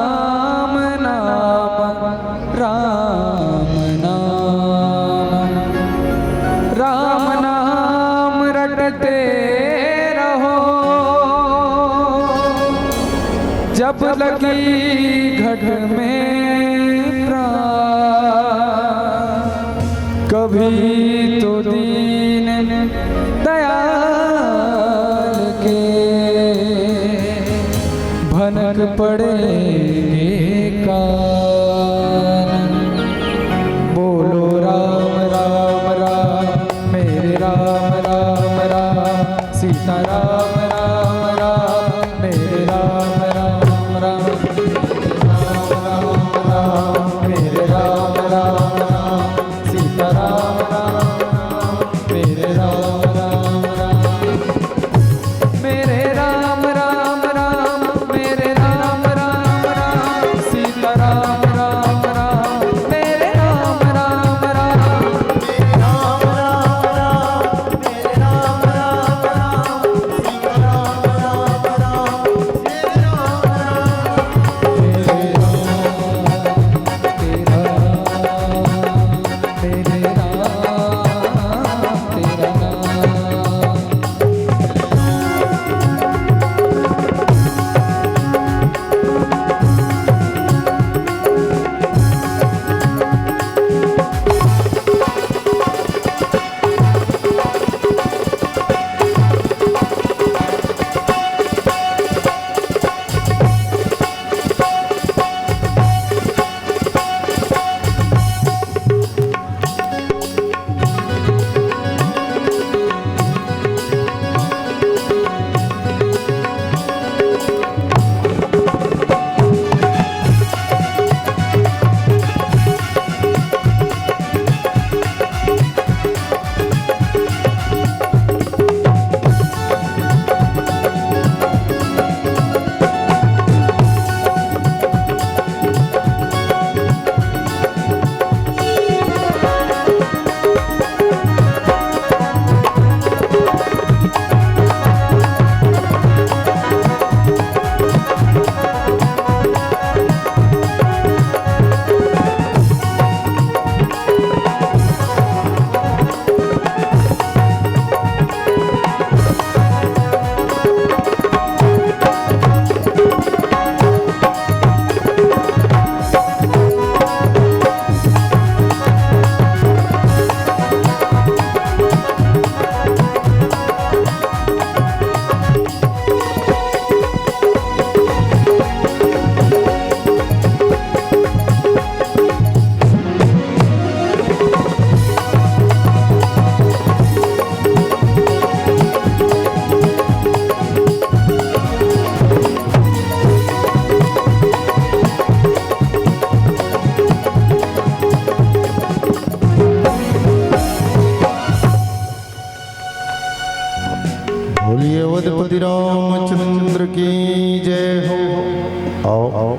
नाम राम नाम राम नाम रटते रहो, जब लगी घट में प्राण, कभी तो दीन दयाल के भनक पड़ेंगे कान। बोलो राम राम राम मेरे राम राम राम, सीता राम राम राम मेरे राम राम राम, राम राम राम मेरे राम राम राम, सीता राम राम राम मेरे राम राम राम, मेरे राम राम राम मेरे राम राम राम, सीता राम राम राम मेरे राम राम राम, राम राम राम मेरे राम राम राम, सीता राम राम राम मेरे राम राम। मेरे राम तेरा नाम बोलिए अवधपति रामचंद्र की जय हो। आओ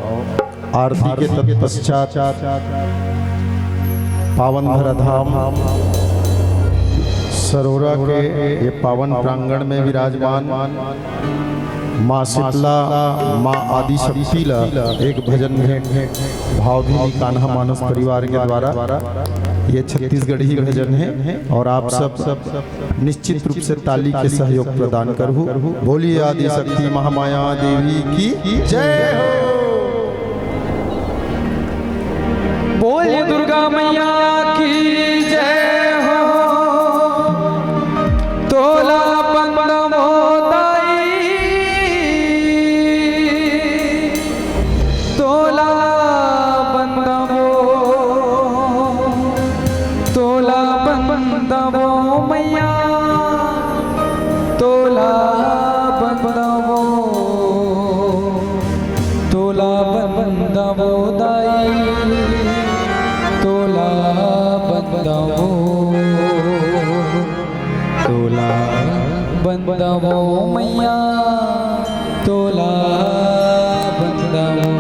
आरती के तत्पश्चात पावन धराधाम सरोरा के ये पावन प्रांगण में विराजमान माँ शीतला, माँ आदि शक्ति एक भजन में भावभीनी कान्हा मानस परिवार के द्वारा ये छत्तीसगढ़ी भजन है और आप सब निश्चित रूप से ताली के सहयोग प्रदान करहु। बोलिए आदि शक्ति महामाया देवी की जय हो। बोलिए दुर्गा मैया की जय हो। तोला बंद मोदाई, तोला बंद वो, तोला बंद वो मैया, तोला बंद वो, तोला बंद वो दाई, तोला बंदवो, तोला बंदवो मैया, तोला बंदवो।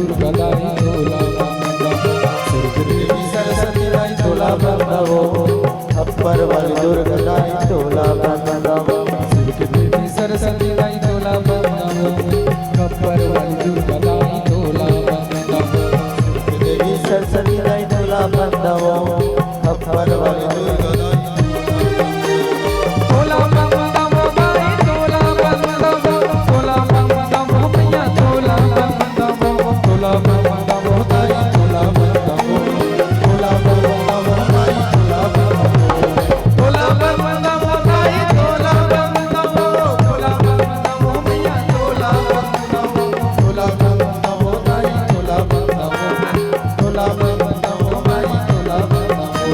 दुर्गा दाई तोला बंदावो स्वर्ग देवी सरस्वती दाई तोला बंदावो अपर वाली दुर्गा दाई तोला बंदावो स्वर्ग देवी सरस्वती दाई तोला बंदावो खप्पर वाली दुर्गा दाई तोला बंदावो देवी सरस्वती दाई तोला बंदावो अपर वाली दुर्गा दाई तोला बंदावो दाई तोला बंदावो तोला बंदावो मैया तोला बंदावो तोला बंदावो दाई तोला बंदावो तोला बंदावो दाई तोला बंदावो तोला बंदावो दाई तोला बंदावो तोला बंदावो मैया तोला बंदावो तोला बंदावो दाई तोला बंदावो तोला बंदावो दाई तोला बंदावो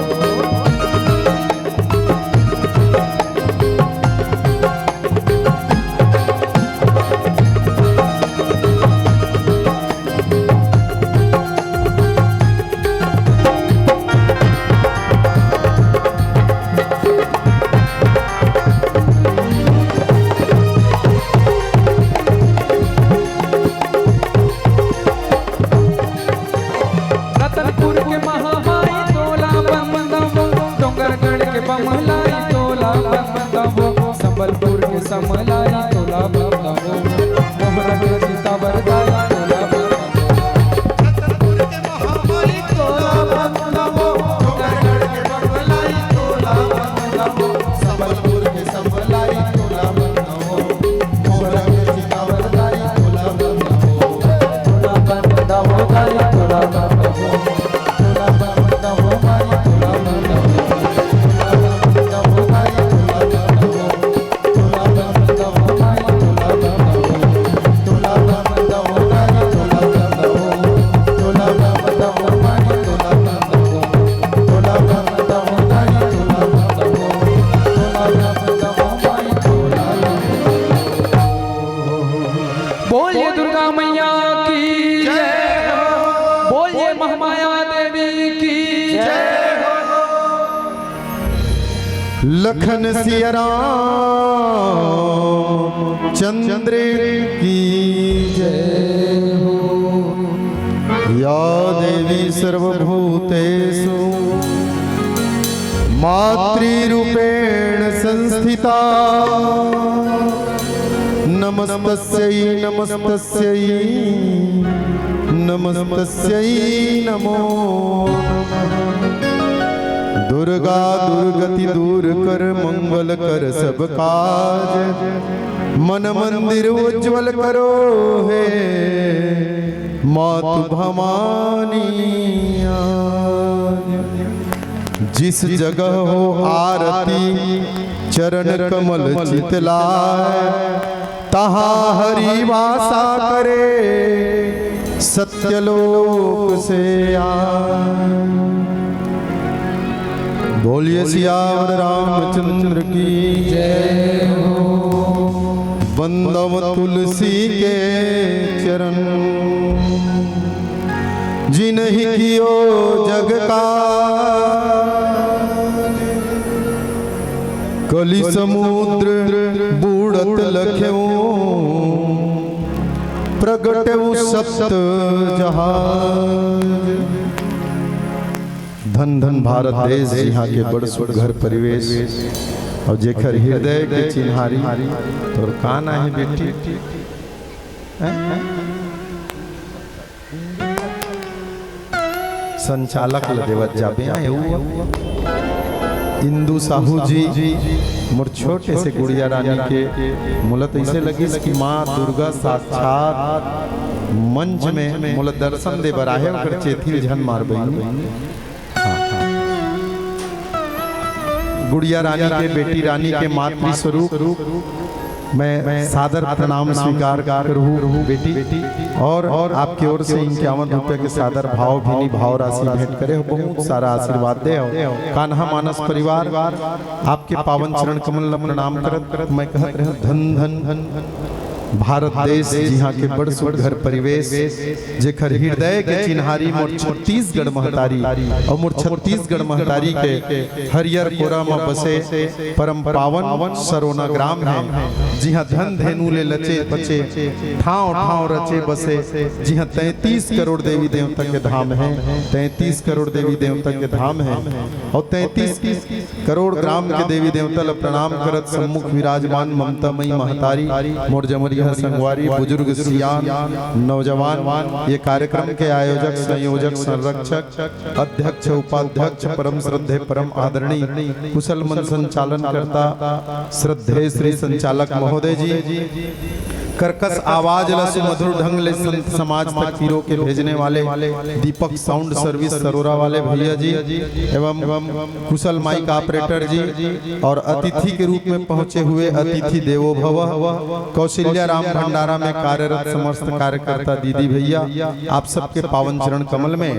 रतनपुर के महामाई तोला बंदावो डोंगरगढ़ के बमलाई तोला बंदावो संबलपुर के समलाई तोला बंदावो मोहरा के सीतावर दाई तोला तोला बंदावो डोंगरगढ़ के बमलाई तोला बंदावो संबलपुर के संबलाई तोला बंदावो मोहरा के सीतावर दाई तोला बंदावो तोला बंदावो दाई तोला बंदावो तोला बंदावो दाई तोला बंदावो तोला बंदावो दाई तोला बंदावो तोला बंदावो दाई तोला बंदावो तोला बंदावो दाई तोला बंदावो तोला बंदावो दाई तोला बंदावो तोला बंदावो दाई तोला बंदावो तोला बंदावो दाई तोला बोलिए दुर्गा मैया की जय हो बोलिए महामाया देवी की जय हो लखन सिया राम चंद्र की जय हो या देवी सर्वभूतेषु मातृरूपेण संस्थिता नमस्तस्यै नमस्तस्यै नमस्तस्यै नमो नमः दुर्गा दुर्गति दूर कर मंगल कर सब काज मन मंदिर उज्जवल करो हे मातु भवानी जिस जगह हो आरती चरण कमल चितलाय तहाँ हरि वासा करे सत्यलोक से आए बोलिए सियावर रामचंद्र की जय हो बंदव तुलसी के चरण जिन्हि कियो जग का कलि समुद्र बूढ़त लख्यो प्रगटऊ सप्त जहाज धन धन भारत देश यहाँ के बड़ सुघर परिवेश और जेखर हृदय के चिन्हारी तोर कान आहे बेटी संचालक लदेवत जाबे आए इंदु साहू जी मोर छोटे से गुड़िया रानी के मुलत ऐसे लगी कि माँ दुर्गा साक्षात मंच में मुलत दर्शन दे बराहे ओकर चेथी झन मार बही गुड़िया रानी के बेटी रानी के मातृ स्वरूप मैं सादर प्रणाम स्वीकार करूँ बेटी और आपकी ओर से 51 रुपए के सादर भाव भीनी भाव राशि भेंट करे हो बहुत सारा आशीर्वाद दे हो कान्हा मानस परिवार आपके पावन चरण कमल प्रणाम करत मैं कहत रहे धन धन धन भारत देश जिहाँ के बड़ सुघर परिवेश जेखर हृदय के चिन्हारी मोर छत्तीसगढ़ महतारी और मोर छत्तीसगढ़ महतारी के हरियर कोरा में बसे परम पावन सरोना ग्राम है। जिहाँ धन धेनु ले लचे बचे ठाव ठाव रचे बसे। जिहाँ 33 करोड़ देवी देवता के धाम है। 33 करोड़ देवी देवता के धाम है और 33 करोड़ ग्राम के देवी देवता ल प्रणाम करत सम्मुख विराजमान ममतामयी महतारी मोर जमरिया संगवारी बुजुर्ग सियान नौजवान ये कार्यक्रम के आयोजक संयोजक संरक्षक अध्यक्ष उपाध्यक्ष परम श्रद्धे परम आदरणीय कुशल मन संचालन करता श्रद्धेय श्री संचालक महोदय जी कर्कश आवाज ल सुमधुर ढंग ले संत समाज तक पीरों के भेजने वाले दीपक साउंड सर्विस सरोरा वाले भैया जी एवं कुशल माइक ऑपरेटर जी और अतिथि के रूप में पहुंचे हुए अतिथि देवो भव कौशल्या राम भंडारा में कार्यरत समस्त कार्यकर्ता दीदी भैया आप सबके पावन चरण कमल में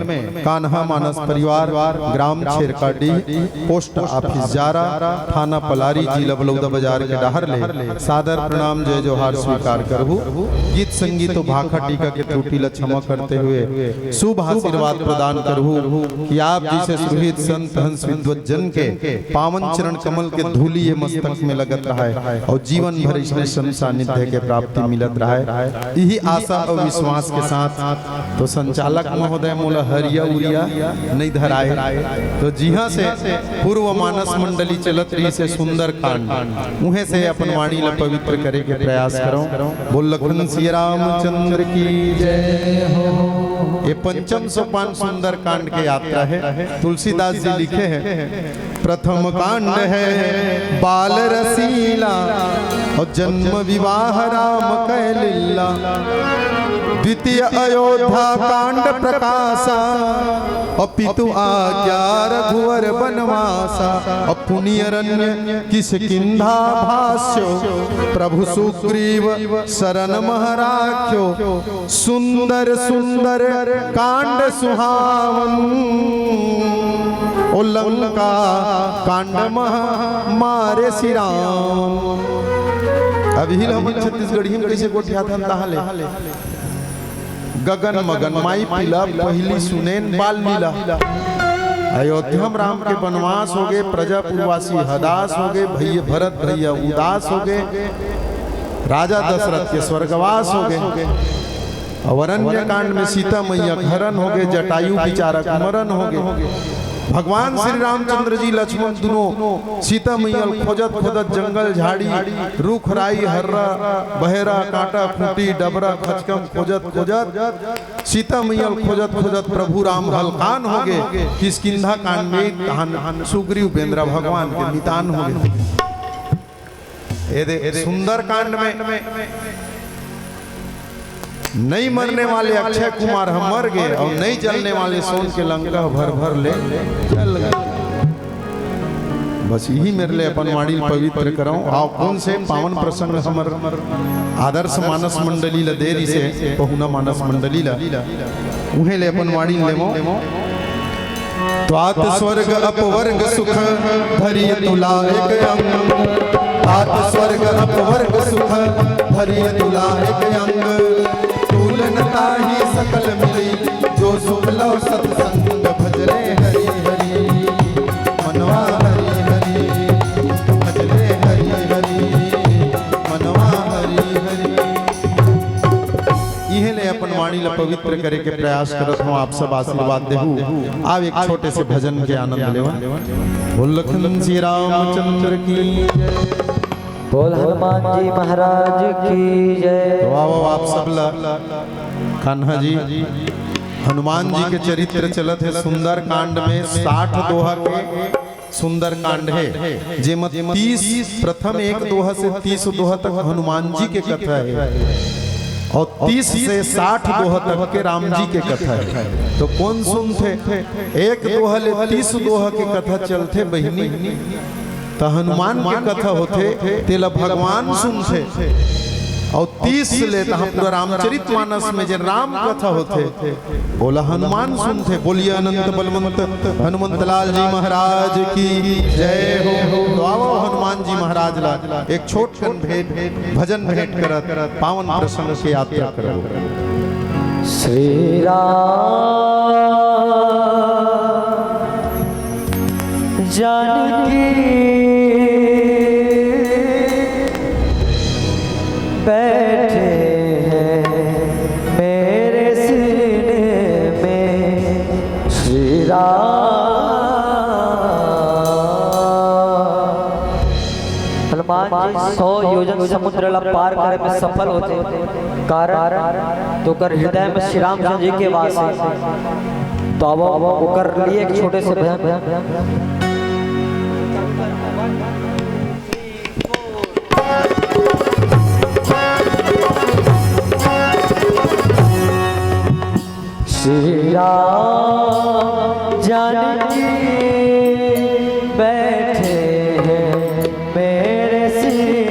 कान्हा मानस परिवार ग्राम छेरकाडी पोस्ट ऑफिस जारा थाना पलारी जिला बलौदा बाजार के डाहर ले सादर प्रणाम जय जोहार स्वीकार करबू। गीत संगीत तो भाखा टीका के त्रुटि ल क्षमा करते हुए शुभ आशीर्वाद प्रदान करबू कि आप जैसे सुहित संत हंस विद्वत जन के पावन चरण कमल के धूली ये मस्तक में लगत रहा है और जीवन भर इसमें सानिध्य के प्राप्ति मिलत रहा है। यही आशा और विश्वास के साथ तो संचालक महोदय मोला हरिया उरिया नहीं धराए तो जिहा से पूर्व मानस मंडली चलत रही से सुंदर कांड उहे से अपन वाणी ला पवित्र करे के प्रयास करो। बोल लखन श्री रामचंद्र की जय हो। ये पंचम सोपान सुंदर कांड के यात्रा है। तुलसीदास जी लिखे हैं प्रथम कांड है बाल रसीला और जन्म विवाह राम कै लीला। द्वितीय अयोध्या कांड प्रकाशा और पितु आज्ञा रघुवर बनवासा और पुण्यरण्य किष्किंधा भाष्यो प्रभु सुग्रीव शरण महराख्यो। सुंदर सुंदर कांड सुहावन ओ लंका कांड मह मारे श्री राम। अभी हम छत्तीसगढ़ी में कैसे गोठिया था ताहले गगन मगन माई पिला पहली सुनेन बाल लीला। अयोध्या में राम के वनवास हो गए प्रजापुरवासी हदास हो गए भैया भरत भैया उदास हो गए राजा दशरथ के स्वर्गवास हो गए। अरण्य कांड में सीता मैया घरन हो गए जटायु बिचारा कुमरन हो गए। भगवान श्री रामचंद्र जी लक्ष्मण दोनों सीता मैया खोजत खोजत जंगल झाड़ी रूख राई हर्रा बहेरा कांटा खूंटी डबरा खचकम खोजत खोजत सीता मैया खोजत खोजत प्रभु राम हलकान हो गए। किष्किंधा कांड में सुग्रीव बेंद्रा भगवान के नितान हो गए। सुंदर कांड में नहीं मरने वाले अक्षय कुमार हम मर गए और नहीं जलने वाले सोन के लंका भर भर ले चल गए। बस यही मेरे लिए अपन वाणी पवित्र कराऊं। आओ कौन से पावन प्रसंग हमर आदर्श मानस मंडली ला देरी से पहुना मानस मंडली ला उहे ले अपन वाणी लेमो। त्वात स्वर्ग अपवर्ग सुख धरिय तुला एक अंग। त्वात स्वर्ग अपवर्ग सुख धरिय तुला एक अंग। तुलनता ही सकल मिली जो सुख लो सत्संग भजरे हरि हरि मनवा हरि हरि भजरे हरि हरि मनवा हरि हरि। इहे ले अपन वाणी ला पवित्र करे के प्रयास करत हूं। आप सब आशीर्वाद देहु। आप एक छोटे से भजन के आनंद लेवा। बोल लखन श्री रामचंद्र की जय। बोल हनुमान जी महाराज की जय। वाह आप सब कान्हा जी हनुमान जी के चरित्र चलत है। सुंदर कांड में 60 दोहा के सुंदर कांड है जे मत 30 प्रथम एक दोहा से 30 दोहा तक हनुमान जी के कथा है और 30 से 60 दोहा तक के राम जी के कथा है। तो कौन सुनते एक दोहा ले 30 दोहा के कथा चलते बहिनी तो हनुमान के कथा होते तेला भगवान सुनते और 30 ले तो हम पूरा रामचरित मानस में जो राम कथा होते बोला हनुमान सुनते। बोलिए अनंत बलवंत हनुमंत लाल जी महाराज की जय हो। तो आओ हनुमान जी महाराज ला एक छोट कन भेंट भजन भेंट करत पावन प्रसंग से यात्रा करो। श्री राम जानकी बैठे हैं मेरे सीने में। श्री हनुमान जी 100 योजन समुद्र ला पार करे में सफल होते कारण तो कर हृदय में श्री रामचंद्र जी के वास है। तो अब कर लिए एक छोटे से भजन। श्री राम जानकी बैठे हैं मेरे सीने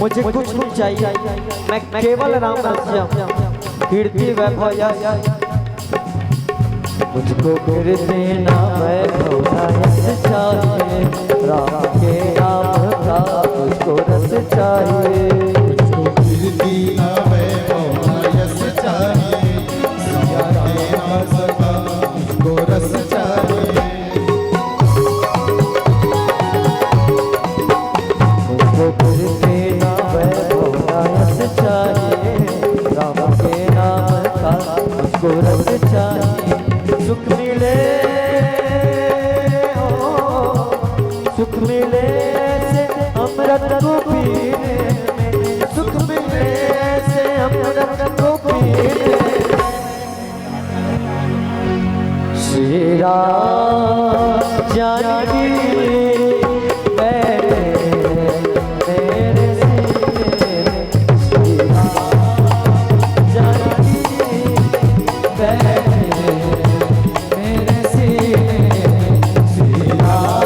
मुझे कुछ नहीं चाहिए, मैं केवल राम रसिया कीर्ति वैभव यश। मुझको कीर्ति ना वैभव ना यश चाहिए, राम के नाम का मुझको रस चाहिए। मुझको कीर्ति ना वैभव ना यश चाहिए, सिया के नाम का मुझको रस चाहिए। मुझको कीर्ति ना वैभव ना यश चाहिए, राम के नाम का मुझको रस चाहिए। सुख मिले हो, सुख मिले से अमृत को पीने में, सुख मिले से अमृत को पीने। श्री राम जानकी बैठे मेरे सीने में, श्री राम जानकी बैठे मेरे सीने में, श्री राम।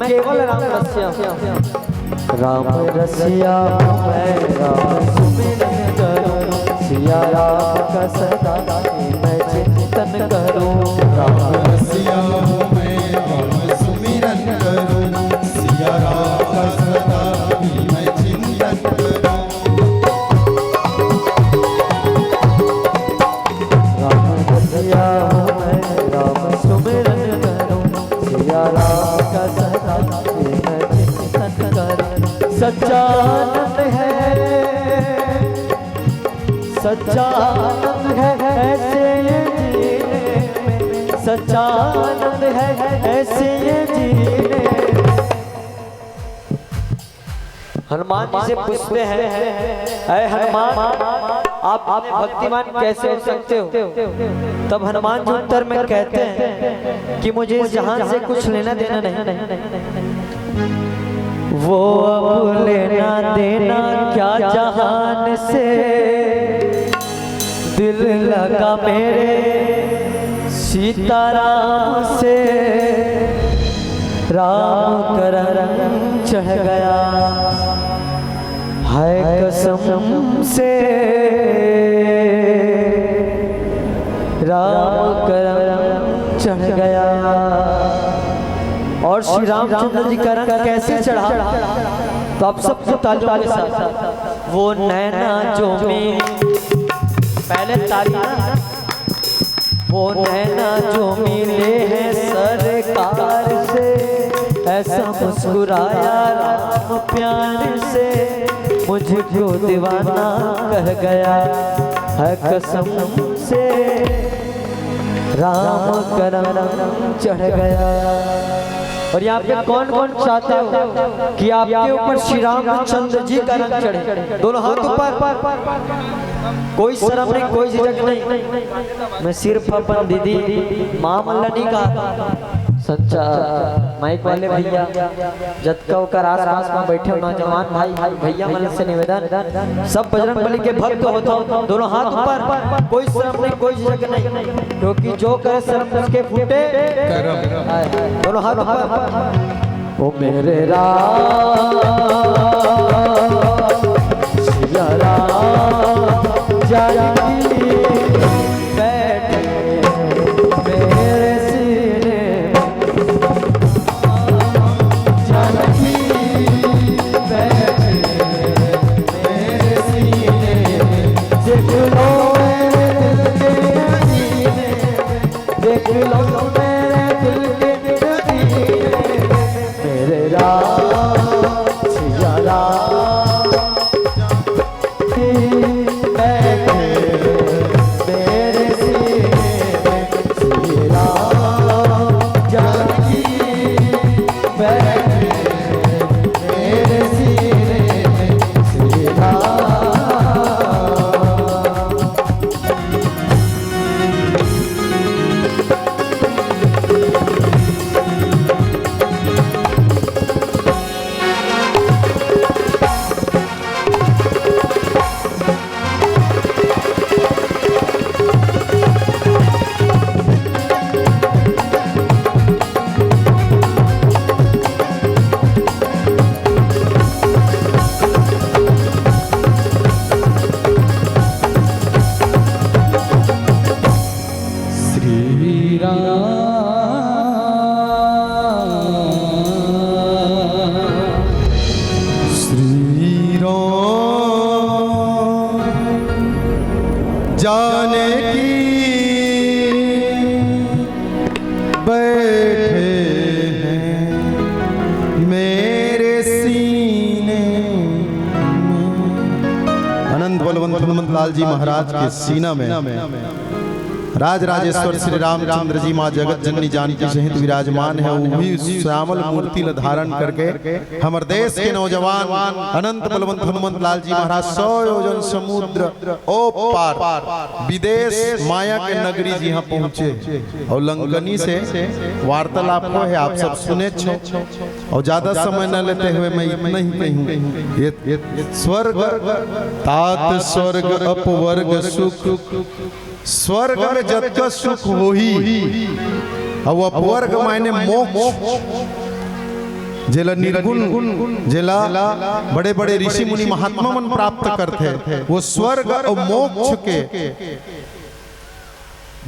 केवल राम रसिया राम रसिया हूँ मैं, राम सुमिरन करूं, सिया राम का सदा मैं चिंतन करूं। राम रसिया हूँ मैं, राम सुमिरन करूं, सिया राम का सदा मैं चिंतन करूं। राम रसिया हूँ मैं, राम सुमिरन करूं, सिया राम का सदा मैं चिंतन करूं। सच्चा आनंद है, सच्चा आनंद है ऐसे ये जीने में, सच्चा आनंद है ऐसे ये जीने। हनुमान जी से पूछते हैं, ऐ हनुमान आप भक्तिमान कैसे हो सकते हो? तब हनुमान जी उत्तर में कहते हैं कि मुझे इस जहान से कुछ लेना देना नहीं, वो अब लेना देना क्या जहान से, दिल लगा मेरे सीताराम से, राम का रंग चढ़ गया है कसम से, राम का रंग चढ़ गया। और श्री रामचंद्र जी का रंग कैसे चढ़ा? तो आप सबको तालियों के साथ वो नैना जो में पहले तालियां, वो नैना जो मिले हैं सरकार से, ऐसा मुस्कुराया राम प्यार से, मुझको दीवाना कह गया है कसम से, राम का रंग चढ़ गया। और यहाँ पे कौन कौन चाहते हो कि आपके ऊपर श्री रामचंद्र जी का रंग चढ़े? दोनों हाथ ऊपर, कोई शर्म नहीं, कोई झिझक नहीं। मैं सिर्फ अपन दीदी माँ मल्लनी का सच्चा माइक वाले भैया जतका उकर आस-पास में बैठे नौजवान भाई भैया मन से निवेदन, सब बजरंग बली के भक्त होता हो, दोनों हाथ ऊपर, कोई शर्म नहीं, कोई झिझक नहीं, क्योंकि जो करे शर्म उसके फूटे करम। दोनों हाथ ऊपर। ओ मेरे राम सिया राम जानकी बैठे मेरे सीने देख लो मेरे दिल के दीने, मेरे राम सिया राम बैठे मेरे सीने में, सिया राम जानकी बैठे मेरे सीने में, सिया राम। जाने की बैठे हैं मेरे सीने में। अनंत बलवंत हनुमंत लाल जी महाराज के सीना में राज राजेश्वर श्री रामचंद्र जी माँ जगत जननी जानकी सहित विराजमान है। वही श्यामल मूर्ति धारण करके हमारे देश के नौजवान अनंत बलवंत हनुमंत लाल जी महाराज 100 योजन समुद्र ओ पार विदेश माया के नगरी जी यहाँ पहुँचे और लंकनी से वार्तालाप हो है, आप सब सुने छो। और ज्यादा समय न लेते हुए मैं इतना ही कहूँ, ये स्वर्ग तात स्वर्ग अपवर्ग सुख, स्वर्ग में जब का सुख हो ही और अपवर्ग मायने मोक्ष। जेला निर्गुण जेला बड़े बड़े ऋषि मुनि महात्मा मन प्राप्त करते, वो स्वर्ग और मोक्ष के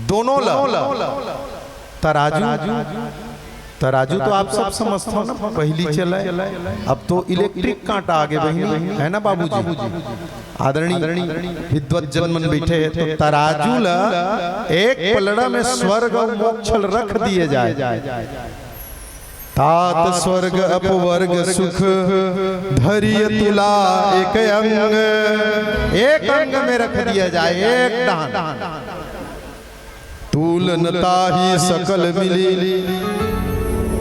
दोनों तराजू तो आप सब समझते हो ना, पहली चला अब तो इलेक्ट्रिक कांटा आगे बहिनी है ना बाबूजी। आदरणीय विद्वत जन मन बैठे हैं, तो तराजू ला एक पलड़ा में स्वर्ग और मोक्ष रख दिए जाए। तात स्वर्ग अपवर्ग सुख धरिय तुला एक अंग में रख दिया जाए, एक दान तुलनता ही सकल मिली।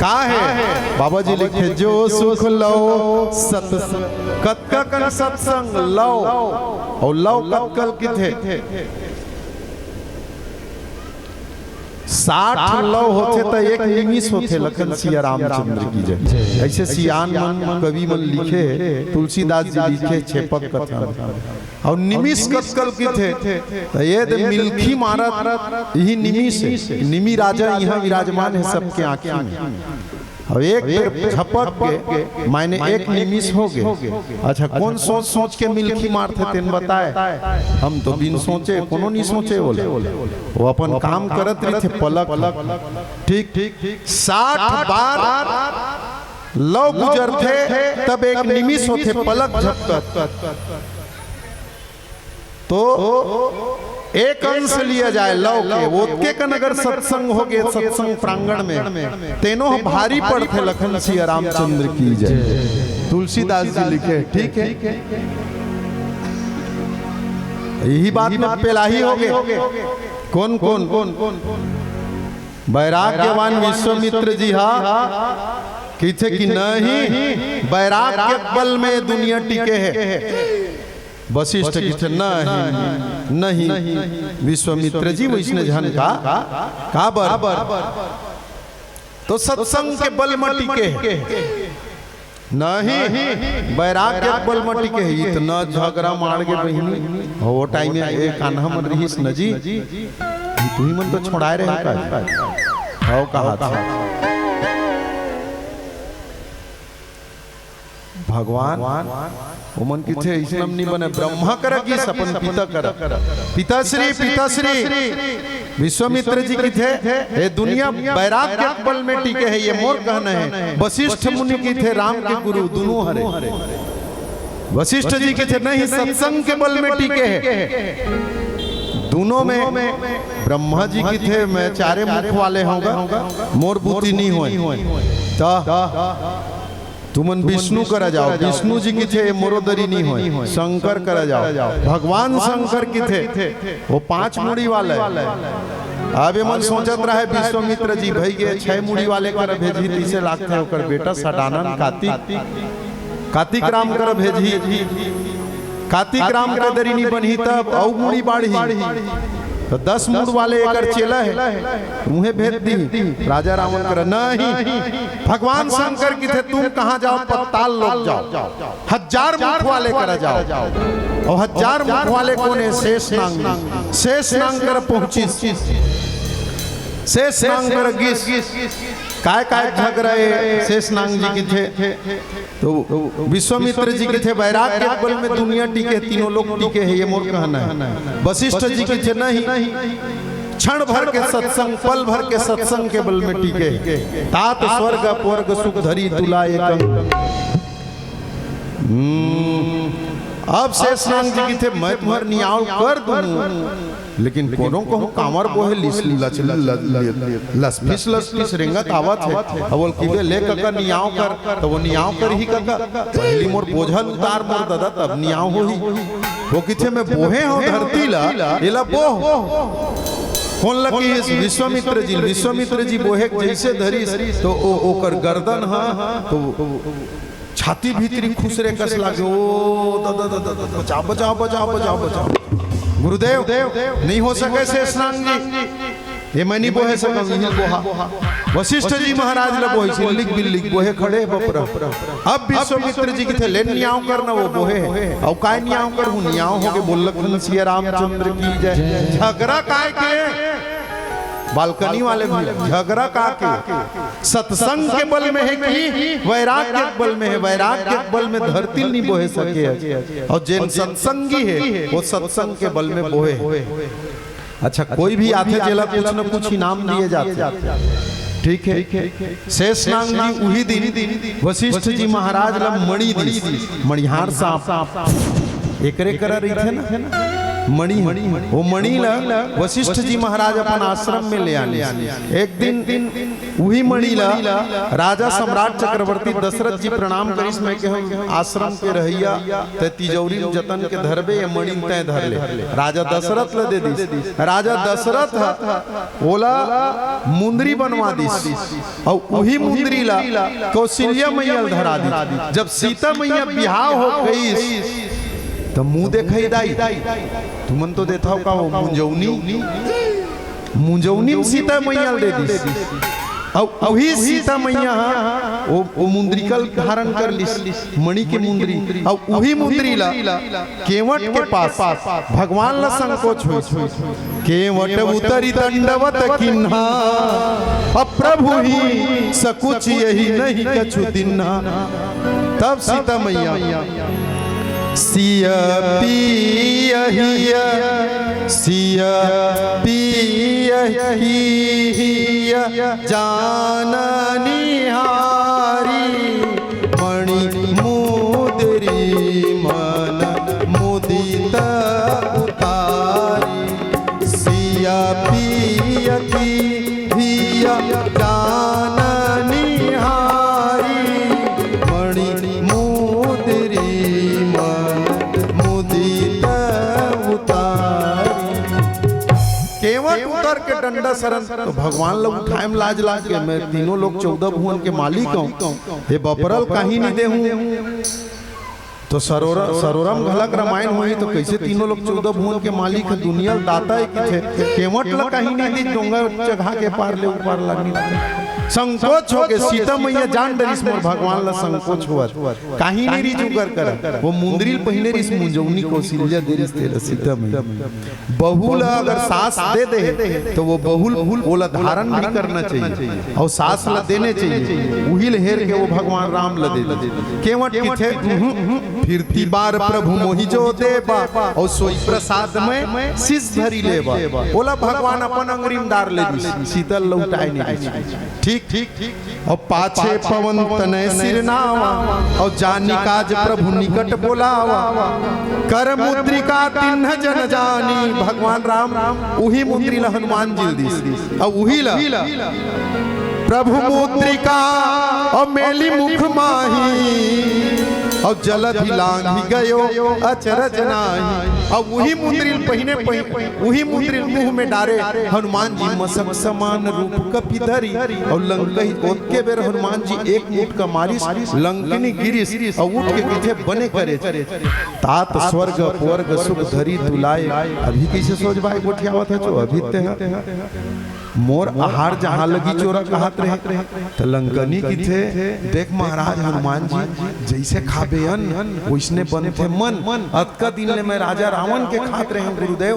का है बाबा जी लिखे, जो सुख लो सत्संग कत्कन सत्संग लो, और लो कत्कल किथे 60 लव होते तो एक निमिष होते। लखन सिया रामचंद्र की जय। ऐसे सियान मन कवि मन लिखे, तुलसीदास जी लिखे छेपक कथा, और निमिष कत्कल की थे ये मिल्खी मारत यही निमिष है। निमि राजा यहाँ विराजमान है सबके आंखी में, और एक बेर झपक के मायने एक निमिष हो गए। अच्छा कौन सोच सोच के मिल्खी मारते तेन बताए, हम तो बिन सोचे कोनो नहीं सोचे बोले, वो अपन काम करत रही थे पलक ठीक 60 बार लव गुजरते तब एक निमिष होते पलक झपकत, तो एक अंश लिया जाए लव के। वो के कन अगर सत्संग हो गए सत्संग प्रांगण में तेनो भारी पड़ते। लखन सिया रामचंद्र की जय। तुलसीदास जी लिखे ठीक है, यही बात में पेलाही हो गए। कौन वैराग्यवान विश्वामित्र जी हा किथे कि नहीं वैराग्य बल में दुनिया टिके है। वशिष्ठ किथे नहीं विश्वामित्र जी वैष्णव जन का बर तो सत्संग के बल में टिके नहीं वैराग्य बल में टिके। इतना झगड़ा मार के बहिनी वो टाइम में एक कान्हा मन रहीस न जी तू ही मन तो छोड़ाए रहे का कहा था भगवान वो मन की थे इसलम नहीं बने ब्रह्मा करेगी सपन पिता कर पिताश्री विश्वामित्र जी की थे ये दुनिया वैराग्य बल में टिके है, ये मोर कहना है। वशिष्ठ मुनि की थे राम के गुरु दोनों हरे। वशिष्ठ जी के थे नहीं सत्संग के बल में टिके है दोनों में। ब्रह्मा जी की थे मैं चारे मुख वाले होगा मोर बूती नहीं हुई। तुमन विष्णु करा जाओ, विष्णु जी की थे मोरोदरी नहीं हो। शंकर करा जाओ, भगवान शंकर की थे वो 5 मुड़ी वाले। अब मन सोचत रहा है विश्वामित्र जी भाई के 6 मुड़ी वाले कर भेजी तीसरे लाख थे होकर बेटा सटानन कार्तिक राम कर भेजी। कार्तिक राम का दरी नहीं बनी तब औ मुड़ी बाढ़ी तो 10 मुड़ वाले एकर चेला है मुहे भेज दी। राजा रावण कर नहीं भगवान शंकर की थे तुम कहाँ जाओ पताल लोग जाओ 1000 मुख वाले करा जाओ। और 1000 मुख वाले कोने शेष नांग कर पहुंची शेष नांग कर गिस काय झगड़ा शेष नांग जी की थे। तो विश्वामित्र जी के थे वैराग्य बल में दुनिया टिके, तीनों लोग टिके है, ये मोर कहना है। वशिष्ठ जी के थे नहीं क्षण भर के सत्संग पल भर के सत्संग के बल में टिके। तात स्वर्ग अपवर्ग सुख धरी तुला एक। अब शेषनाग जी की थे मैं तुम्हार नियाव कर दूं, लेकिन कोनो को कामर को है लसफिस रेंगत आवत है। अब बोल की ले का नियाव कर तो वो नियाव कर ही का पहली मोर बोझल उतार मोर दादा तब नियाव हो ही। वो किथे में बोहे हो धरती ला एला बोह कौन लगी विश्वामित्र जी बोहे जैसे धरी तो ओकर गर्दन हा तो छाती भीतरी खुसरे कस लागे। ओ बचाओ बचाओ बचाओ बचाओ बचाओ गुरुदेव नहीं हो सके शेषनाग जी ये मैं नहीं बोहे सका बोहा। वशिष्ठ जी महाराज ला बोहे सिल्लिक बिल्लिक बोहे खड़े बपरा। अब विश्वामित्र जी के थे ले नियाव करना वो बोहे और काय नियाव कर हूं नियाव हो के बोल सिया रामचंद्र की जय। झगड़ा काय के बालकनी वाले भी झगड़ा का के सत्संग के बल में है कि वैराग्य के बल में है। वैराग्य के बल में धरती नहीं बोहे सके और जिन सत्संगी है वो सत्संग के बल में बोहे। अच्छा कोई भी आते चला कुछ न कुछ इनाम दिए जाते, ठीक है। शेषनाग जी उही दिन वशिष्ठ जी महाराज ला मणि दी, मणिहार सांप एकरे करा रही थे ना मणि, वो मणि ला वशिष्ठ जी महाराज अपन आश्रम में ले आने। एक दिन वही मणि ला राजा सम्राट चक्रवर्ती दशरथ जी प्रणाम करिस में के हम आश्रम के रहिया ते तिजौरी जतन के धरबे ये मणि तय धर ले। राजा दशरथ ला दे दी। राजा दशरथ ओला मुंदरी बनवा दी और वही मुंदरी ला कौशल्या मैया धरा दी। जब सीता मैया बिहाव हो गई तो मुंह देखई दाई, तुमन तो देता हो का वो मुंजौनी में सीता मैया दे दी और वही सीता मैया वो मुंदरिकल धारण कर ली मणि की मुंदरी और वही मुंदरी ला केवट के पास भगवान ला संकोच हुई। केवट उतरी दंडवत किन्हा अब प्रभु ही सकुच यही नहीं कछु दिन्हा। तब सीता मैया सिया पिया सिया पिया जाननी हारी मणि मुदरी मन मुदित उतारी। सिया पिया जाननी हारी मणि मुदरी केवट उतर के डंडा सरन तो भगवान लोग उठाए में लाज लाज के मैं तीनों लोग 14 भुवन के मालिक हूँ, ये बपरल कहीं नहीं दे हूँ। तो सरोरम घलक रामायण हुई तो कैसे तीनों लोग 14 भुवन के मालिक है, दुनिया दाता है कि थे। केवट ला कहीं नहीं दी डोंगा जगह के पार ले ऊपर लगनी संकोच हो गए। सीता मैया जान डरिस मोर भगवान ला संकोच हुआ कहीं नहीं रिजू कर वो मुंदरी पहने रिस मुंजौनी कौशल्या दे रिस तेरा सीता मैया। बहुल अगर सास दे दे तो वो बहुल ओला धारण भी करना चाहिए और सास ला देने चाहिए। उहिल हेर के वो भगवान राम ला दे केवट की थे फिरती बार प्रभु मोहि जो देबा और सोई प्रसाद में शीश धरी लेबा। बोला भगवान अपन अंगरीम डार ले दी शीतल लौटाए नहीं। ठीक और पाछे पवन तनय सिरनावा और जानी काज प्रभु निकट बोलावा। कर मुद्रिका तिन्ह जन जानी भगवान राम उही मुद्री ला हनुमान जी दी और उही ला प्रभु मुद्रिका और मेली मुख माही और जलधि लांघि गयो अचरज नाही। और वही मुंदरी पहिने वही मुंदरी मुंह में डारे हनुमान जी मसक समान रूप कपि धरी और लंकई ओत के बेर हनुमान जी एक मुठ का मारिस लंकनी गिरिस और उठ के पीछे बने करे तात स्वर्ग अपवर्ग सुख धरी तुलाए। अभी कैसे सोच भाई गोठियावत है जो अभी ते मोर आहार जहाँ लगी चोरा कहत रहे तो लंकनी की थे देख महाराज हनुमान जी जैसे खाबे अन्न वैसने बनते मन। अतका दिन ले मैं राजा रावण के खात रहे गुरुदेव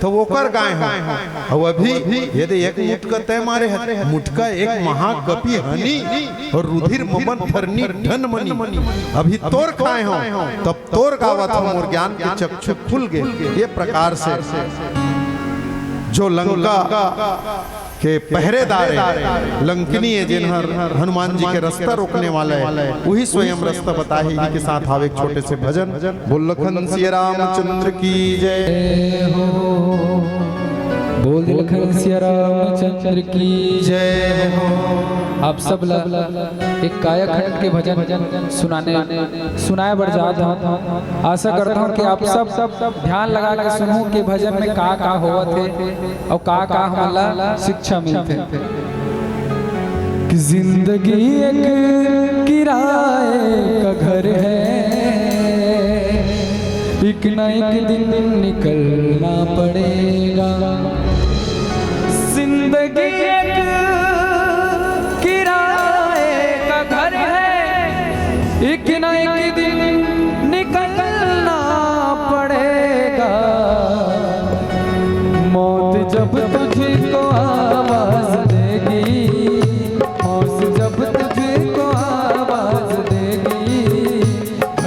तो वो कर गाय हैं और अभी यदि एक मुठका तय मारे है मुठका एक महाकपि हनी और रुधिर ममन थरनी धन मनी अभी तोर खाए हो तब तोर गावा था मोर ज्ञान के चक्षु खुल गए। ये प्रकार से जो लंका के पहरेदार है लंकनी है जिन हनुमान जी के रास्ता रोकने वाला है वही स्वयं रास्ता बताए। इन्हीं के साथ आवे एक छोटे से भजन बोल लखन सिया रामचंद्र की जय हो। बोल लखन सिया रामचंद्र की जय हो। आप सब एक काया खंड के भजन सुनाए बढ़ जाता हूँ। आशा करता हूँ कि आप सब ध्यान लगा के सुनो कि भजन में का होवत है और का हमारा शिक्षा मिलते कि जिंदगी एक किराए का घर है, एक न एक दिन निकलना पड़ेगा। जिंदगी एक किराए का घर है, एक न एक दिन निकलना पड़ेगा। मौत जब तुझको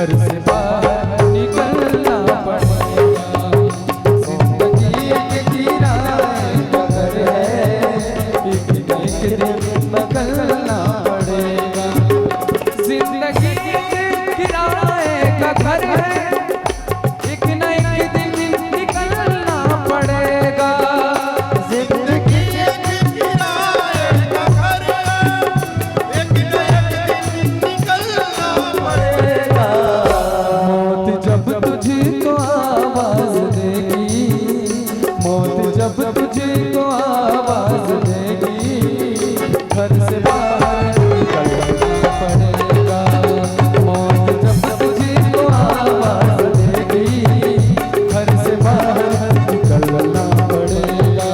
घर से बाहर निकलना पड़ेगा। जिंदगी एक किराए का घर है, एक न एक दिन निकलना पड़ेगा। जिंदगी एक किराए का घर है, एक न एक दिन निकलना पड़ेगा। जिंदगी एक किराए का घर है, एक न एक दिन निकलना पड़ेगा। मौत जब तुझको आवाज देगी, मौत जब तुझको आवाज देगी, घर से बाहर निकलना पड़ेगा। मौत जब तुझको आवाज देगी, घर से बाहर निकलना पड़ेगा।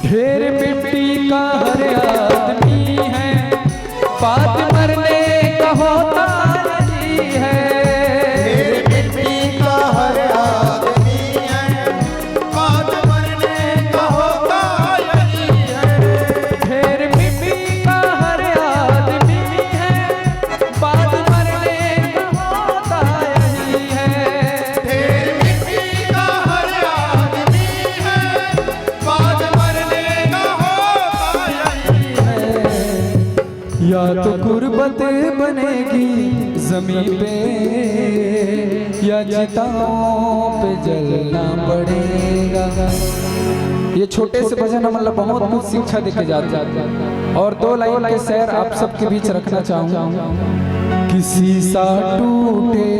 ढेर मिट्टी का हर आदमी है, बात मरने का होता नहीं है। ढेर मिट्टी का हर आदमी है, बात मरने का होता यही है। ढेर मिट्टी का हर आदमी है, बात मरने का होता यही है। ढेर मिट्टी का हर आदमी है, बात मरने का होता यही है। या तो गुर्बत बनेगी जमीन पे, या चिताओं पे जलना पड़ेगा। ये छोटे से भजन मतलब बहुत कुछ शिक्षा देके जाते हैं। और दो लाइन के शेर आप सबके बीच रखना चाहूंगा। किसी सा टूटे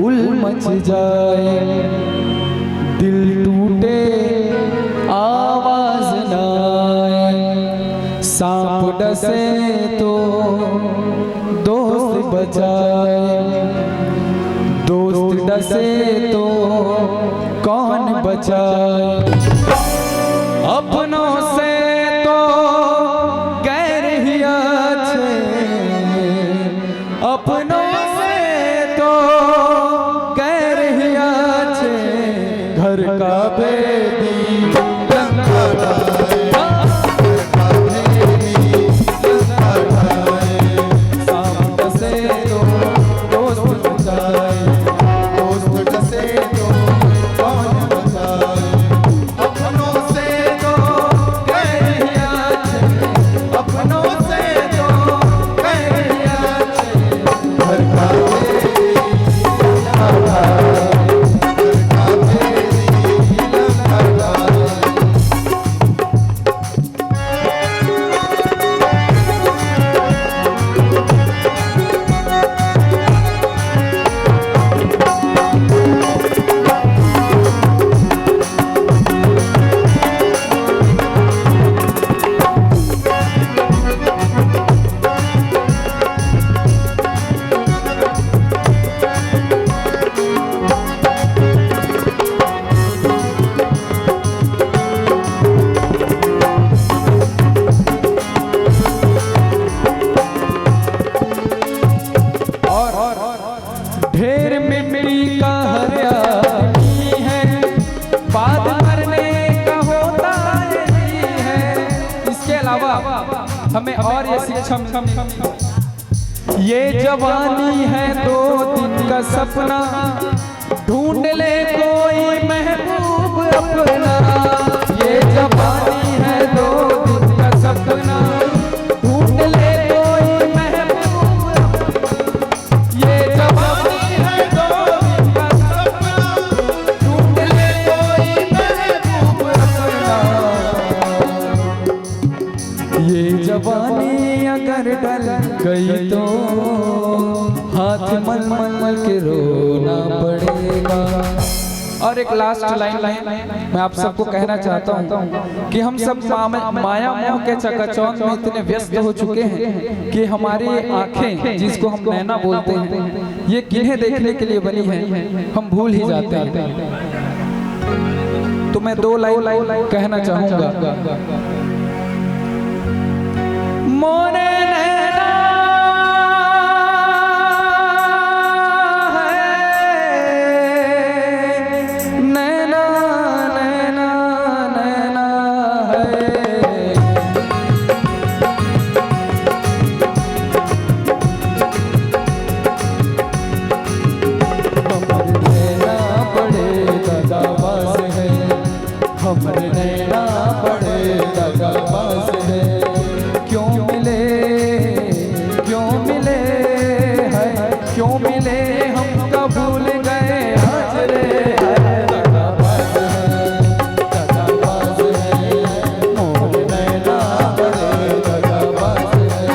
उल मच जाए, दिल टूटे आवाज ना आए। सांप डसे तो दोस्त बचाए, दोस्त डसे तो कौन बचाए। अपनों से तो गैर ही अच्छे, अपनों से तो गैर ही अच्छे। घर का बेदी लंका ढाए, घर का बेदी लंका ढाए। सांप डसे तो दोस्त बचाए, दोस्त डसे तो कौन बचाए। अपनों से तो गैर ही अच्छे, अपनों से तो गैर ही अच्छे। घर का बेदी लंका ढाए, घर का बेदी लंका ढाए। ढेर मिट्टी का हर आदमी है, बात मरने का होता यही है। इसके अलावा हमें और ये शिक्षा मिली, ये जवानी है दो दिन का सपना, ढूंढ ले कोई महबूब अपना। ये जवानी है दो दिन का सपना, ढूंढ ले कोई महबूब अपना। ये जवानी है दो दिन का सपना, ढूंढ ले कोई महबूब अपना। ये जवानी अगर डल गई तो हाथ मल मल के रोना पड़ेगा। और एक लास्ट लाइन मैं आप सबको कहना चाहता हूँ कि हम सब माया मोह के चकाचौंध में इतने व्यस्त हो चुके हैं कि हमारी आंखें, जिसको हम नैना बोलते हैं, ये किन्हें देखने के लिए बनी है हम भूल ही जाते हैं। तो मैं 2 लाइन कहना चाहूंगा। मोरे हमरे नैना बड़े दगाबाज है, क्यों मिले है, क्यों मिले हमका भूल गए आज रे। दगाबाज है, मोरे नैना बड़े दगाबाज है।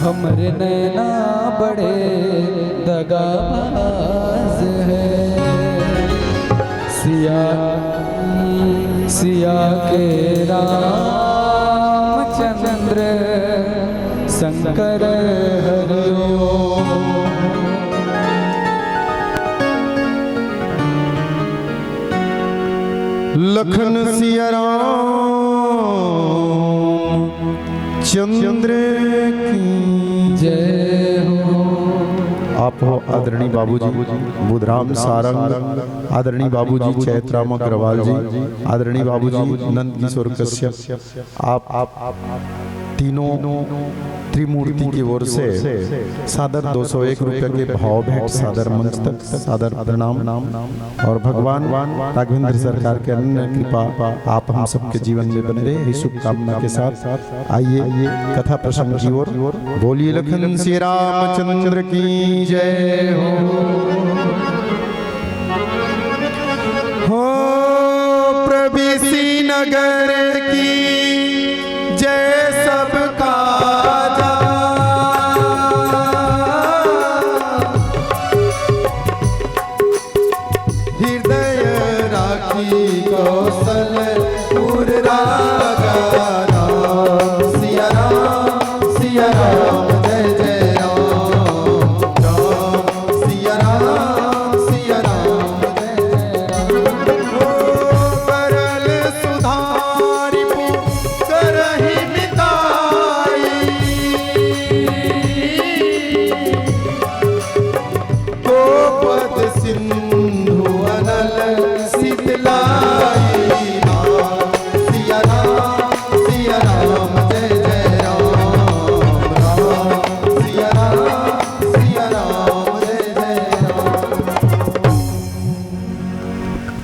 हमरे नैना बड़े दगाबाज है, सिया के रामचंद्र शंकर हरिओ। लखन सिया राम चंद्र की जय हो। आप हो आदरणीय बाबूजी बुधराम सारंग, आदरणीय बाबूजी चैतराम अग्रवाल जी, आदरणीय बाबूजी नंद किशोर कश्यप, आप तीनों त्रिमूर्ति की ओर से सादर 201 रुपए के भाव भेंट सादर मंच तक सादर प्रणाम। और भगवान राघवेंद्र सरकार के अन्य कृपा आप हम सबके जीवन में बने रहे, इस शुभकामना के साथ आइए कथा प्रसंग की ओर। बोलिए लखन श्री रामचंद्र की जय हो। प्रभृति नगर की जय सबका कौशलपुर राजा राम सिया राम जय जय राम, राम सिया राम जय जय राम। करल सुधारि करहि मिताई, गोपद सिंधु अनल शीतलाई।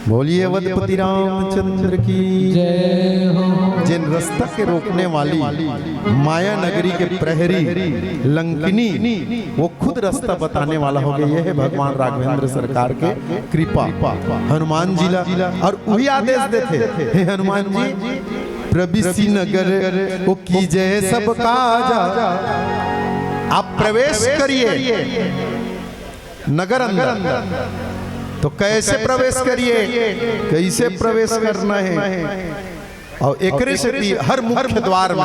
बोलिए अवधपति रामचंद्र की जय हो। जिन रास्ता के रोकने वाली माया नगरी के प्रहरी लंकिनी, वो खुद रास्ता बताने वाला हो गया। यह है भगवान राघवेंद्र सरकार के कृपा। हनुमान जी और वही आदेश देते, हे हनुमान जी प्रभृति नगर वो कीजिए सब काजा। आप प्रवेश करिए नगर अंदर। तो कैसे प्रवेश करिए, कैसे प्रवेश करना है। और एक से हर मुख्य द्वार में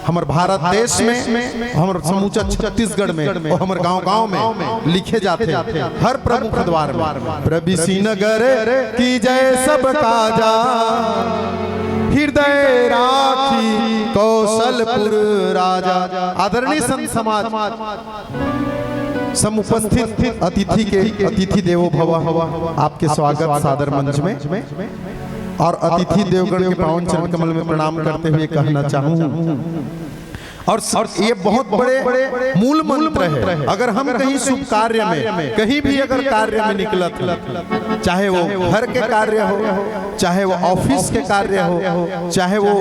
हमारे भारत देश में, हमारे समूचा छत्तीसगढ़ में और हमारे गांव-गांव में लिखे जाते हर प्रमुख द्वार में प्रभृति नगर की जय सब काजा, हृदय राखी कौशलपुर राजा। आदरणीय संत समाज समुपस्थित अतिथि देवो भव, आपके स्वागत सादर मंच में और अतिथि देवगण के पावन चरण कमल में प्रणाम करते हुए कहना चाहूं, और ये बहुत बड़े मूल मंत्र है। अगर हम कहीं शुभ कार्य में, कहीं भी अगर कार्य में निकलत, चाहे वो घर के कार्य हो, चाहे वो ऑफिस के कार्य हो, चाहे वो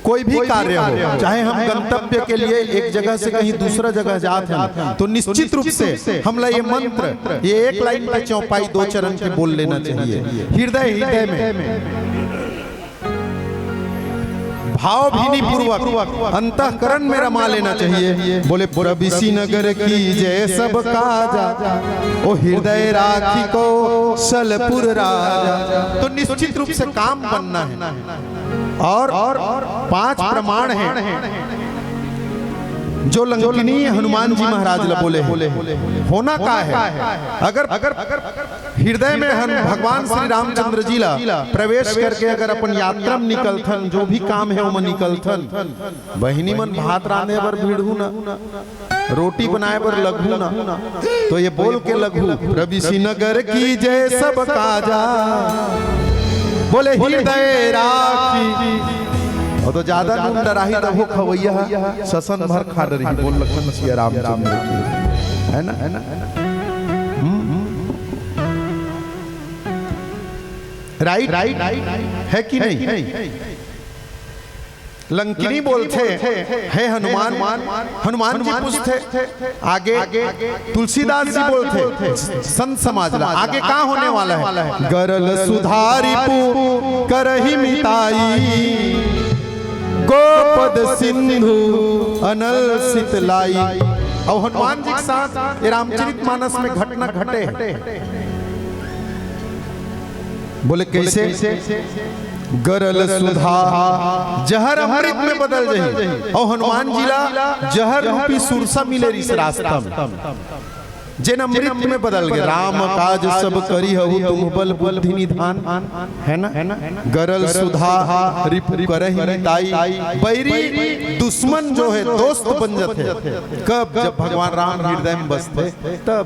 कोई भी कार्य हो, चाहे हम गंतव्य के लिए एक जगह से कहीं दूसरा जगह जाते हैं, तो निश्चित रूप से हमला ये मंत्र, ये एक लाइन पे चौपाई 2 चरण के बोल लेना चाहिए। हृदय में भाव भीनी पूर्वक अंतःकरण में रमा लेना चाहिए। बोले प्रविसी नगर की जय सब काजा, ओ हृदय राखी को सलपुर राजा। तो निश्चित रूप से काम बनना है। और 5 प्रमाण हैं जो लंकिनी हनुमान जी महाराज ला बोले होना का है। अगर हृदय में भगवान श्री रामचंद्र जी ला प्रवेश करके अगर अपन यात्रा में निकलथन, जो भी काम है वो निकलथन, बहिनी मन भात रांधे बर भीड़ू ना, रोटी बनाए बर लगू ना, तो ये बोल के लगू प्रविसी नगर की जय सब काजा, बोले हृदय राखी। और तो ज्यादा नून डराही तब हो खवैया ससन भर खा रही, बोल लखन सिया रामचंद्र की, है ना। राइट है कि नहीं? लंकिनी बोलते है हनुमान जी पूछते, आगे तुलसीदास जी बोलते संत समाज ला आगे क्या होने वाला है। गरल सुधारी पू करही मिताई, गोपद सिंधु अनल सितलाई। और हनुमान जी के साथ रामचरितमानस में घटना घटे, बोले कैसे? गरल सुधा जहर अमृत में बदल जाए, और हनुमान जी ला जहर रूपी सुरसा मिले इस रास्ता में, जिन अमृत में बदल गए। राम काज सब करी हूँ तुम बल बुद्धि निधान, है ना। गरल सुधा रिपु करहि मिताई, बैरी दुश्मन जो है दोस्त बन जाते। कब? जब भगवान राम हृदय में बसते, तब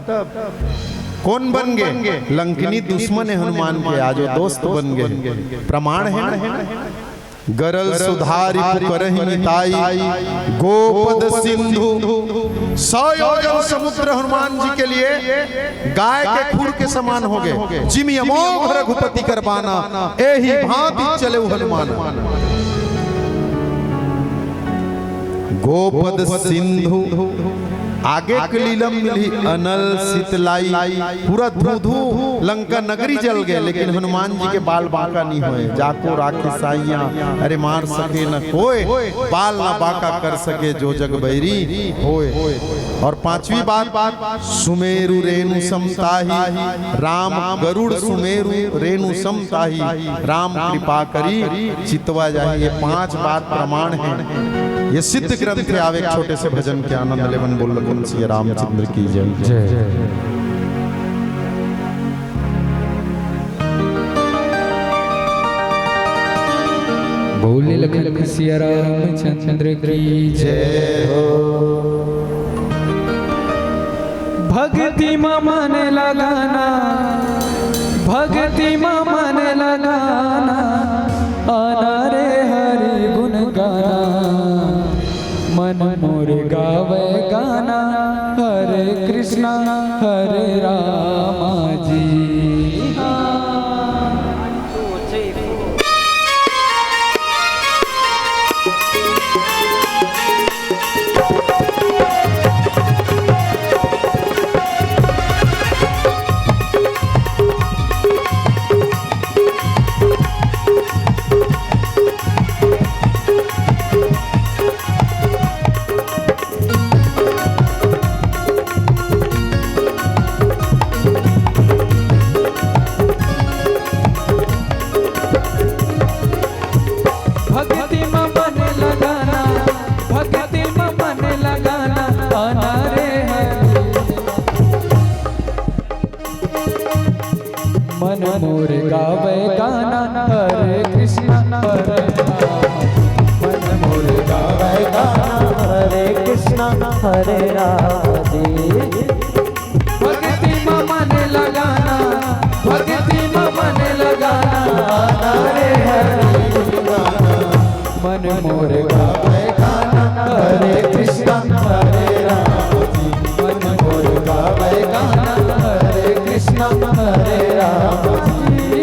कौन बन गए? लंकिनी दुश्मन है हनुमान के, आज वो दोस्त बन गए। प्रमाण है ना। गरल सुधारी करहि मिताई, गोपद सिंधु 100 योजन समुद्र हनुमान जी के लिए गाय के खुर के समान हो गए। जिमि अमोघ रघुपति करबाना, एही भांति चले हनुमान। गोपद सिंधु आगे के लीलम मिली अनल सितलाई, पूरा धू लंका नगरी जल गए, लेकिन हनुमान जी के बाल बांका नहीं हुए। जाको राखे साइया, अरे मार सके न कोई, बाल न बांका कर सके जो जग बैरी होए। और 5वीं बात, सुमेरु रेणु समताही, राम गरुड़ सुमेरु रेणु समताही, राम कृपा करी चितवा जाही। ये 5 बात प्रमाण है। ये सिद्ध ग्रंथ है। आवे छोटे से भजन के आनंद लेवन बोल लखन सिया रामचंद्र की जय। बोले लखन सिया रामचंद्र की जय हो। भक्ति में मन लगाना, भक्ति में मन लगाना, आना रे हरि गुण गाना, मन मोर गावे गाना, हरे कृष्णा हरे रामा जी। मन मोर गावे गाना, हरे कृष्णा हरे राम। मन मोर गावे गाना, हरे कृष्णा हरे राम। भक्ति में मन लगाना, भक्ति में मन लगाना, हरे हरे मन मोर गावे गाना, कृष्ण हरे राम जी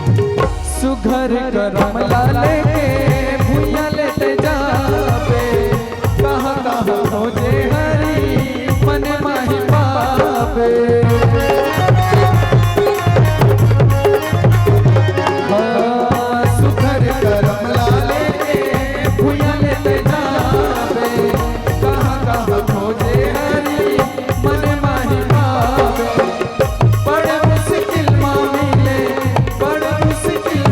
सुघर करम लाले के भुइया लेते जाबे कहाँ कहाँ खोजे हरी मन माही पावे सुघर करम लाले के भुइया लेते जाबे कहाँ कहाँ खोजे हरी मन माही पावे बड़े मुश्किल मामिले बड़े मुश्किल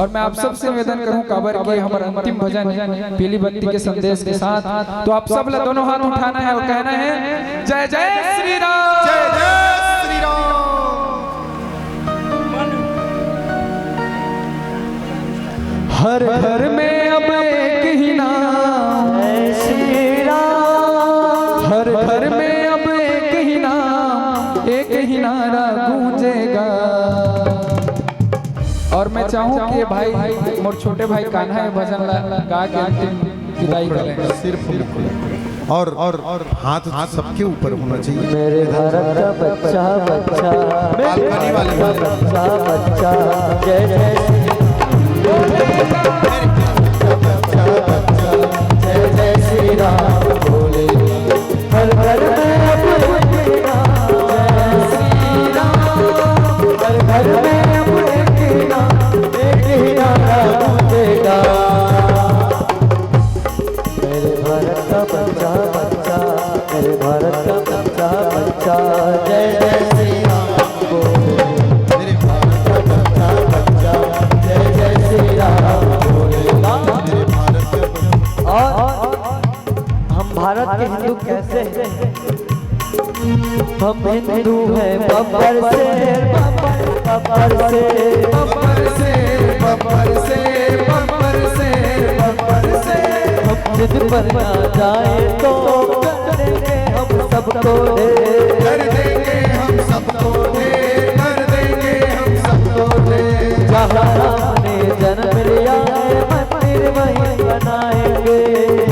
और मैं आप सबसे निवेदन करूं काबर के हमारा अंतिम भजन पीली बत्ती के संदेश के साथ तो आप सब ला दोनों हाथ उठाना है और कहना है जय जय श्री राम जय जय श्री राम। हर घर में अब एक ही नाम है श्री राम हर घर में अब एक ही नाम एक ही नारा गूंजेगा और मैं चाहूं कि भाई मोर छोटे भाई कान्हा ये भजन गा के अंतिम विदाई करें सिर्फ और हाथ सबके ऊपर होना चाहिए। मेरे भारत का बच्चा बच्चा बालकनी वाले बच्चा बच्चा जय जय जय जय श्री राम बोले हर घर में अब एक नाम श्री राम हर घर में अब एक ही नारा गूंजेगा मेरे भारत का बच्चा बच्चा मेरे भारत का बच्चा बच्चा जय जय श्री राम बोले मेरे भारत का बच्चा बच्चा जय जय श्री राम बोलेगा मेरे भारत का और हम भारत के हिंदू कैसे हैं हम हिंदू हैं बब्बर से बब्बर से बब्बर से बब्बर से बब्बर से बब्बर से हम जिद पर ना जाए तो कर देंगे हम सबको दे कर देंगे हम सबको दे कर देंगे हम सबको दे जहाँ राम ने जन्म लिया है मंदिर वहीं बनाएंगे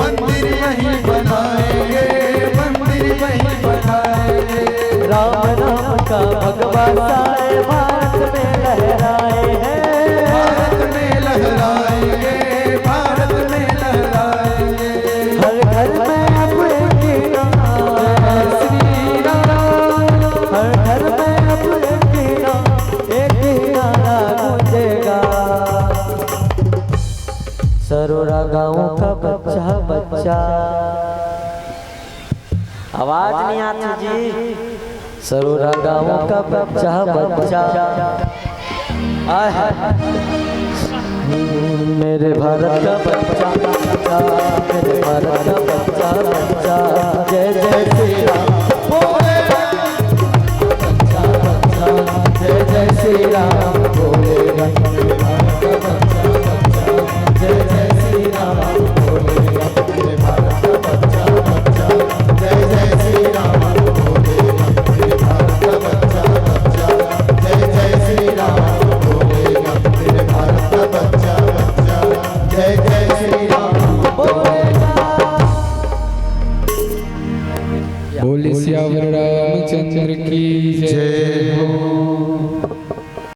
मंदिर वहीं बनाएंगे मंदिर वहीं बनाएंगे राम नाम का भगवा साए भारत में लहराए हैं भारत में लहराएंगे भारत में लहराएंगे हर घर में अब एक नाम श्री राम हर घर में अब एक नारा गूंजेगा सरोरा गाँव का बच्चा बच्चा आवाज नहीं आती जी सरोरा गाँव का बच्चा बच्चा मेरे भारत का बच्चा बच्चा मेरे भारत का बच्चा बच्चा जय जय श्री राम बोले बच्चा बच्चा जय जय सियावर रामचंद्र की जय।